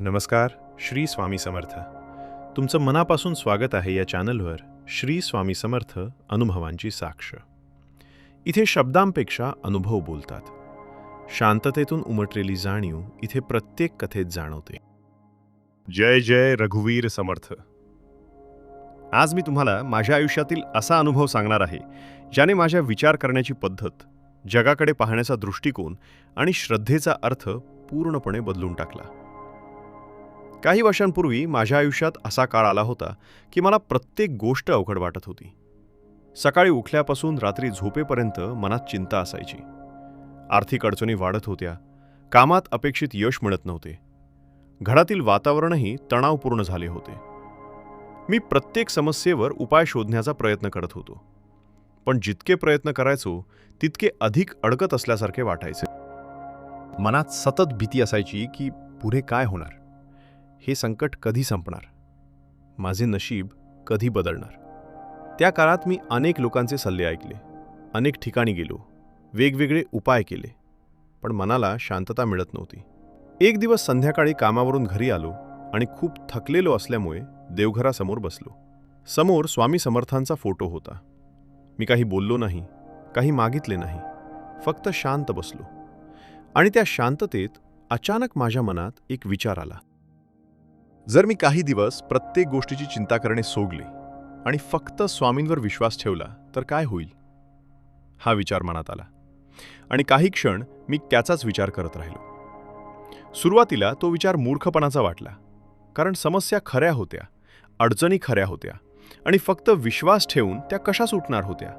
नमस्कार. श्री स्वामी समर्थ. तुमचं मनापासून स्वागत आहे या चॅनलवर श्री स्वामी समर्थ अनुभवांची साक्ष. इथे शब्दांपेक्षा अनुभव बोलतात. शांततेतून उमटलेली जाणीव इथे प्रत्येक कथेत जाणवते. जय जय रघुवीर समर्थ. आज मी तुम्हाला माझ्या आयुष्यातील असा अनुभव सांगणार आहे ज्याने माझ्या विचार करण्याची पद्धत, जगाकडे पाहण्याचा दृष्टिकोन आणि श्रद्धेचा अर्थ पूर्णपणे बदलून टाकला. काही वर्षांपूर्वी माझ्या आयुष्यात असा काळ आला होता की मला प्रत्येक गोष्ट अवघड वाटत होती. सकाळी उठल्यापासून रात्री झोपेपर्यंत मनात चिंता असायची. आर्थिक अडचणी वाढत होत्या. कामात अपेक्षित यश मिळत नव्हते. घरातील वातावरणही तणावपूर्ण झाले होते. मी प्रत्येक समस्येवर उपाय शोधण्याचा प्रयत्न करत होतो, पण जितके प्रयत्न करायचो तितके अधिक अडकत असल्यासारखे वाटायचे. मनात सतत भीती असायची की पुढे काय होणार, हे संकट कधी संपणार, माझे नशीब कधी बदलणार. त्या काळात मी अनेक लोकांचे सल्ले ऐकले, अनेक ठिकाणी गेलो, वेगवेगळे उपाय केले, पण मनाला शांतता मिळत नव्हती. एक दिवस संध्याकाळी कामावरून घरी आलो आणि खूप थकलेलो असल्यामुळे देवघरासमोर बसलो. समोर स्वामी समर्थांचा फोटो होता. मी काही बोललो नाही, काही मागितले नाही, फक्त शांत बसलो. आणि त्या शांततेत अचानक माझ्या मनात एक विचार आला. जर मी काही दिवस प्रत्येक गोष्टीची चिंता करणे सोडले आणि फक्त स्वामींवर विश्वास ठेवला तर काय होईल, हा विचार मनात आला. आणि काही क्षण मी त्याचाच विचार करत राहिलो. सुरुवातीला तो विचार मूर्खपणाचा वाटला, कारण समस्या खऱ्या होत्या, अडचणी खऱ्या होत्या आणि फक्त विश्वास ठेवून त्या कशा सुटणार होत्या.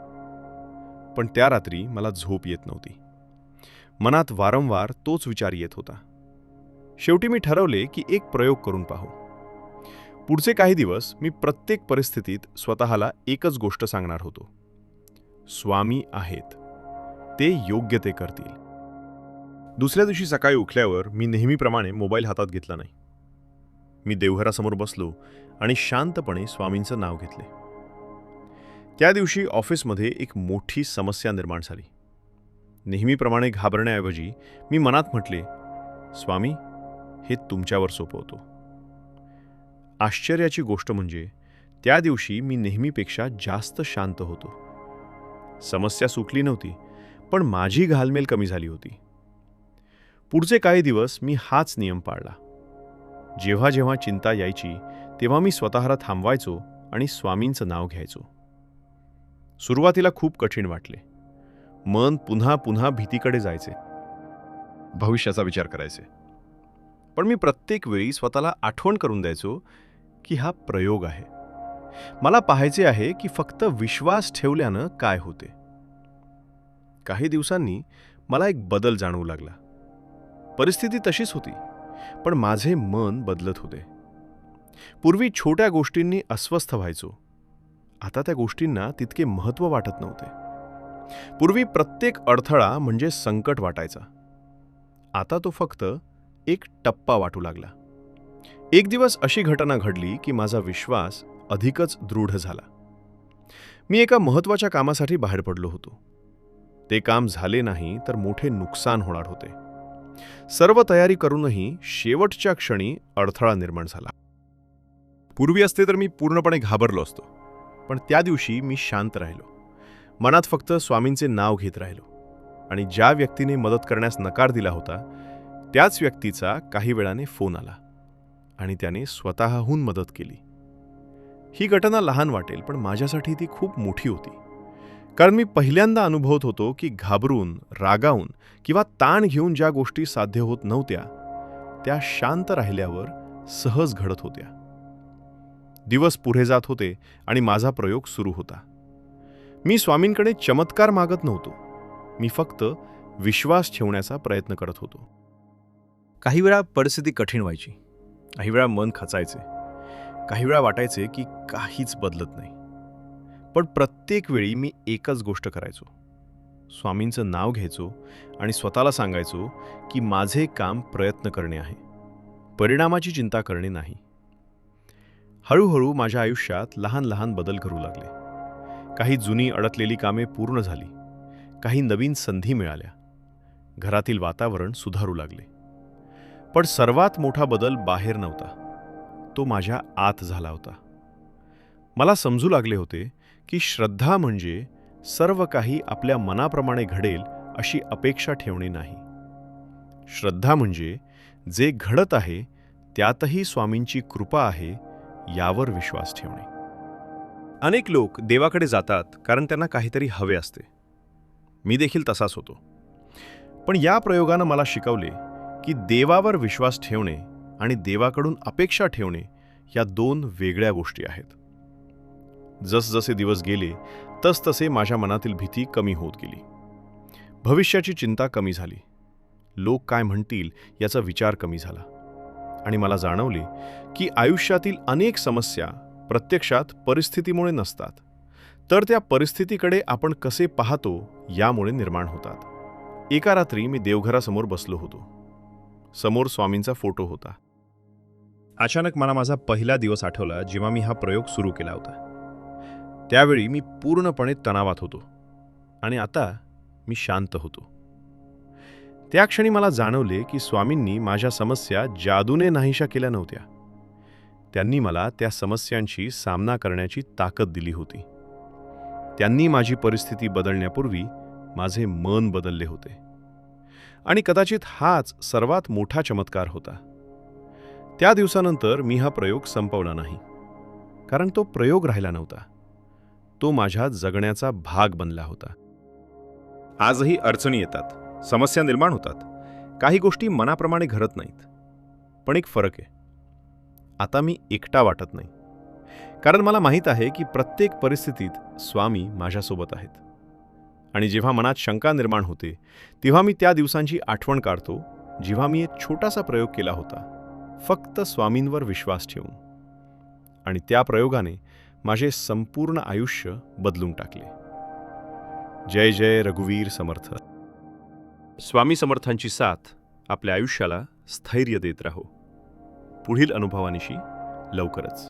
पण त्या रात्री मला झोप येत नव्हती. मनात वारंवार तोच विचार येत होता. शेवटी मी ठरवले की एक प्रयोग करून पाहू. पुढचे काही दिवस मी प्रत्येक परिस्थितीत स्वतःला एकच गोष्ट सांगणार होतो: स्वामी आहेत, ते योग्य ते करतील. दुसऱ्या दिवशी सकाळी उठल्यावर मी नेहमीप्रमाणे मोबाईल हातात घेतला नाही. मी देवघरासमोर बसलो आणि शांतपणे स्वामींचं नाव घेतले. त्या दिवशी ऑफिसमध्ये एक मोठी समस्या निर्माण झाली. नेहमीप्रमाणे घाबरण्याऐवजी मी मनात म्हटले, स्वामी, हे तुमच्यावर सोपवतो. आश्चर्याची गोष्ट म्हणजे त्या दिवशी मी नेहमीपेक्षा जास्त शांत होतो. समस्या सुटली नव्हती, पण माझी घालमेल कमी झाली होती. पुढचे काही दिवस मी हाच नियम पाळला. जेव्हा जेव्हा चिंता यायची तेव्हा मी स्वतःला थांबवायचो आणि स्वामींचं नाव घ्यायचो. सुरुवातीला खूप कठीण वाटले. मन पुन्हा पुन्हा भीतीकडे जायचे, भविष्याचा विचार करायचे. पण मी प्रत्येक वेळी स्वतःला आठवण करून द्यायचो की हा प्रयोग आहे. मला पाहायचे आहे की फक्त विश्वास ठेवल्यानं काय होते. काही दिवसांनी मला एक बदल जाणवू लागला. परिस्थिती तशीच होती, पण माझे मन बदलत होते. पूर्वी छोट्या गोष्टींनी अस्वस्थ व्हायचो, आता त्या गोष्टींना तितके महत्त्व वाटत नव्हते. पूर्वी प्रत्येक अडथळा म्हणजे संकट वाटायचा, आता तो फक्त एक टप्पा वाटू लागला. एक दिवस अशी घटना घडली की माझा विश्वास अधिकच दृढ झाला. मी एका महत्त्वाच्या कामासाठी बाहेर पडलो होतो. ते काम झाले नाही तर मोठे नुकसान होणार होते. सर्व तयारी करूनही शेवटच्या क्षणी अडथळा निर्माण झाला. पूर्वी असते तर मी पूर्णपणे घाबरलो असतो, पण त्या दिवशी मी शांत राहिलो. मनात फक्त स्वामींचे नाव घेत राहिलो. आणि ज्या व्यक्तीने मदत करण्यास नकार दिला होता त्याच व्यक्तीचा काही वेळाने फोन आला आणि त्याने स्वतःहून मदत केली. ही घटना लहान वाटेल, पण माझ्यासाठी ती खूप मोठी होती. कारण मी पहिल्यांदा अनुभवत होतो की घाबरून, रागावून किंवा ताण घेऊन ज्या गोष्टी साध्य होत नव्हत्या त्या शांत राहिल्यावर सहज घडत होत्या. दिवस पुढे जात होते आणि माझा प्रयोग सुरू होता. मी स्वामींकडे चमत्कार मागत नव्हतो, मी फक्त विश्वास ठेवण्याचा प्रयत्न करत होतो. काही वेळा परिस्थिती कठीण व्हायची, काही वेळा मन खचायचे, काही वेळा वाटायचे की काहीच बदलत नाही. पण प्रत्येक वेळी मी एकच गोष्ट करायचो: स्वामींचं नाव घ्यायचो आणि स्वतःला सांगायचो की माझे काम प्रयत्न करणे आहे, परिणामाची चिंता करणे नाही. हळूहळू माझ्या आयुष्यात लहान लहान बदल घडू लागले. काही जुनी अडकलेली कामे पूर्ण झाली, काही नवीन संधी मिळाल्या, घरातील वातावरण सुधारू लागले. पण सर्वात मोठा बदल बाहेर नव्हता, तो माझ्या आत झाला होता. मला समजू लागले होते की श्रद्धा म्हणजे सर्व काही आपल्या मनाप्रमाणे घडेल अशी अपेक्षा ठेवणे नाही. श्रद्धा म्हणजे जे घडत आहे त्यातही स्वामींची कृपा आहे यावर विश्वास ठेवणे. अनेक लोक देवाकडे जातात कारण त्यांना काहीतरी हवे असते. मी देखील तसाच होतो. पण या प्रयोगानं मला शिकवले की देवावर विश्वास ठेवणे आणि देवाकडून अपेक्षा ठेवणे या दोन वेगळ्या गोष्टी आहेत. जसजसे दिवस गेले तसतसे माझ्या मनातील भीती कमी होत गेली. भविष्याची चिंता कमी झाली. लोक काय म्हणतील याचा विचार कमी झाला. आणि मला जाणवले की आयुष्यातील अनेक समस्या प्रत्यक्षात परिस्थितीमुळे नसतात, तर त्या परिस्थितीकडे आपण कसे पाहतो यामुळे निर्माण होतात. एका रात्री मी देवघरासमोर बसलो होतो. समोर स्वामींचा फोटो होता. अचानक मला माझा पहिला दिवस आठवला जेव्हा मी हा प्रयोग सुरू केला होता. त्यावेळी मी पूर्णपणे तणावात होतो आणि आता मी शांत होतो. त्या क्षणी मला जाणवले की स्वामींनी माझ्या समस्या जादूने नाहीशा केल्या नव्हत्या. त्यांनी मला त्या समस्यांशी सामना करण्याची ताकद दिली होती. त्यांनी माझी परिस्थिती बदलण्यापूर्वी माझे मन बदलले होते. आणि कदाचित हाच सर्वात मोठा चमत्कार होता. त्या दिवसानंतर मी हा प्रयोग संपवला नाही, कारण तो प्रयोग राहिला नव्हता. तो माझ्या जगण्याचा भाग बनला होता. आजही अडचणी येतात, समस्या निर्माण होतात, काही गोष्टी मनाप्रमाणे घडत नाहीत. पण एक फरक आहे, आता मी एकटा वाटत नाही, कारण मला माहीत आहे की प्रत्येक परिस्थितीत स्वामी माझ्यासोबत आहेत. आणि जेव्हा मनात शंका निर्माण होते तेव्हा मी त्या दिवसांची आठवण काढतो जेव्हा मी एक छोटासा प्रयोग केला होता, फक्त स्वामींवर विश्वास ठेवून. आणि त्या प्रयोगाने माझे संपूर्ण आयुष्य बदलून टाकले. जय जय रघुवीर समर्थ. स्वामी समर्थांची साथ आपल्या आयुष्याला स्थैर्य देत राहो. पुढील अनुभवानिशी लवकरच.